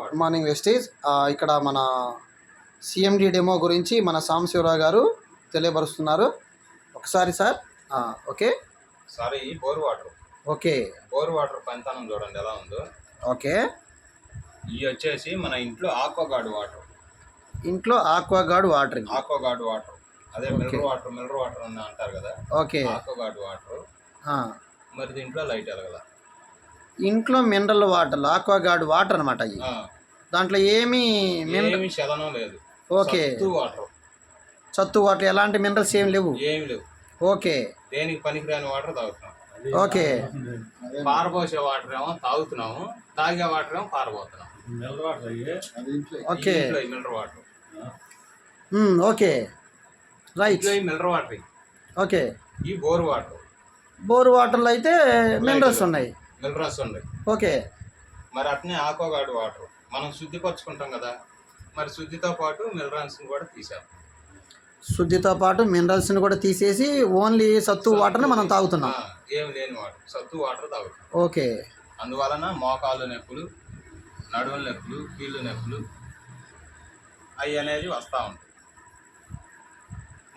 Good morning Vestige. ఇక్కడ మన CMD demo గురించి మన సాంబశివరావు గారు తెలియపరుస్తున్నారు. ఒకసారి సార్. ఓకే సార్, ఈ bore water. Okay, bore water పనితనం చూడండి ఎలా ఉందో. ఓకే, ఇవి వచ్చేసి మన ఇంట్లో ఆక్వాగార్డ్ వాటర్. ఇంట్లో ఆక్వాగార్డ్ వాటర్. ఆక్వాగార్డ్ వాటర్ అదే మినరల్ వాటర్ అని అంటారు కదా. Okay, Aquaguard water. మరి దీంట్లో లైట్ ఎలగల. ఇంట్లో మినరల్ వాటర్, ఆక్వాగార్డ్ వాటర్ అనమాట. అవి దాంట్లో ఏమీ చలనం లేదు. ఓకే, సత్తు వాటర్, ఎలాంటి మినరల్స్ ఏమి లేవు. ఓకే, దేనికి పనికిరాని వాటర్ తాగుతున్నాం. ఓకే, పారబోసే వాటర్ ఏమో తాగుతున్నాము, తాగే వాటర్ ఏమో పారబోతున్నాం. Okay, mineral water. Okay, right. Mineral water. Okay, ఈ బోర్ వాటర్. బోర్ వాటర్లో అయితే మినరల్స్ ఉన్నాయి. ఓకే, మరి అట్నే ఆక్వాగార్డ్ వాటర్ మనం శుద్ధిపరచుకుంటాం కదా, మరి శుద్ధితో పాటు మినరల్స్ని కూడా తీసాం. శుద్ధితో పాటు మినరల్స్ని కూడా తీసేసి ఓన్లీ సత్తు వాటర్ని మనం తాగుతున్నాం. ఏమి లేని వాటర్, సత్తు వాటర్ తాగుతాం. ఓకే, అందువలన మోకాళ్ళు నొప్పులు, నడువుల నొప్పులు, కీళ్ళు నొప్పులు అవి అనేది వస్తూ ఉంటాయి.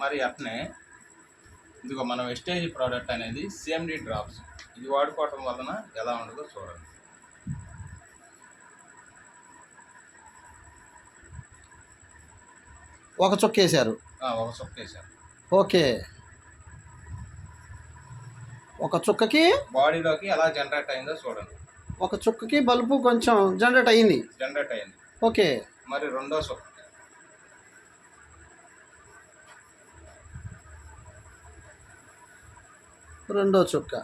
మరి అట్నే ఇదిగో మన వెస్టేజ్ ప్రోడక్ట్ అనేది సిఎండి డ్రాప్స్. ఇది వాడుకోవటం వలన ఎలా ఉండదో చూడండి. ఒక చుక్క వేసారు. ఒక చుక్క వేసారు. ఓకే, ఒక చుక్కకి బాడీలోకి ఎలా జనరేట్ అయిందో చూడండి. ఒక చుక్కకి బల్బు కొంచెం జనరేట్ అయింది. ఓకే, మరి రెండో చుక్క. రెండో చుక్క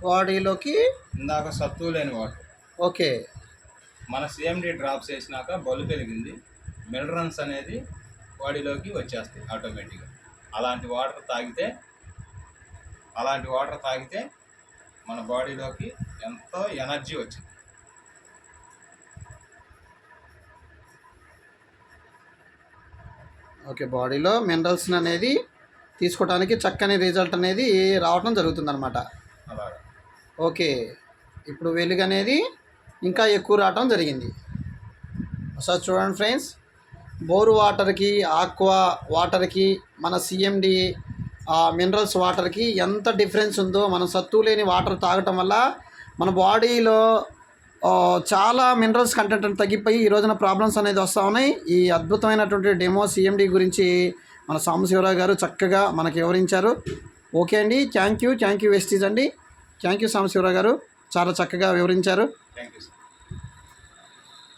బాడీలోకి ఇందాక సత్తు లేని వాటర్. ఓకే, మన సిఎండి డ్రాప్స్ వేసినాక బల్బు వెలిగింది, మినరల్స్ అనేది బాడీలోకి వచ్చేస్తాయి ఆటోమేటిక్గా. అలాంటి వాటర్ తాగితే మన బాడీలోకి ఎంతో ఎనర్జీ వచ్చింది. ఓకే, బాడీలో మినరల్స్ అనేది తీసుకోవడానికి చక్కని రిజల్ట్ అనేది రావటం జరుగుతుందన్నమాట. అలాగా. ఓకే, ఇప్పుడు వెలుగు అనేది ఇంకా ఎక్కువ రావటం జరిగింది. ఒకసారి చూడండి ఫ్రెండ్స్, బోరు వాటర్కి, ఆక్వా వాటర్కి, మన సిఎండి మినరల్స్ వాటర్కి ఎంత డిఫరెన్స్ ఉందో. మనం సత్తు లేని వాటర్ తాగటం వల్ల మన బాడీలో చాలా మినరల్స్ కంటెంట్ తగ్గిపోయి ఈ రోజున ప్రాబ్లమ్స్ అనేది వస్తూ ఉన్నాయి. ఈ అద్భుతమైనటువంటి డెమో సిఎండి గురించి మన సాంబశివరావు గారు చక్కగా మనకి వివరించారు. ఓకే అండి, థ్యాంక్ యూ వెస్టీజ్ అండి. థ్యాంక్ యూ సాంబశివరావు గారు, చాలా చక్కగా వివరించారు. Thank you.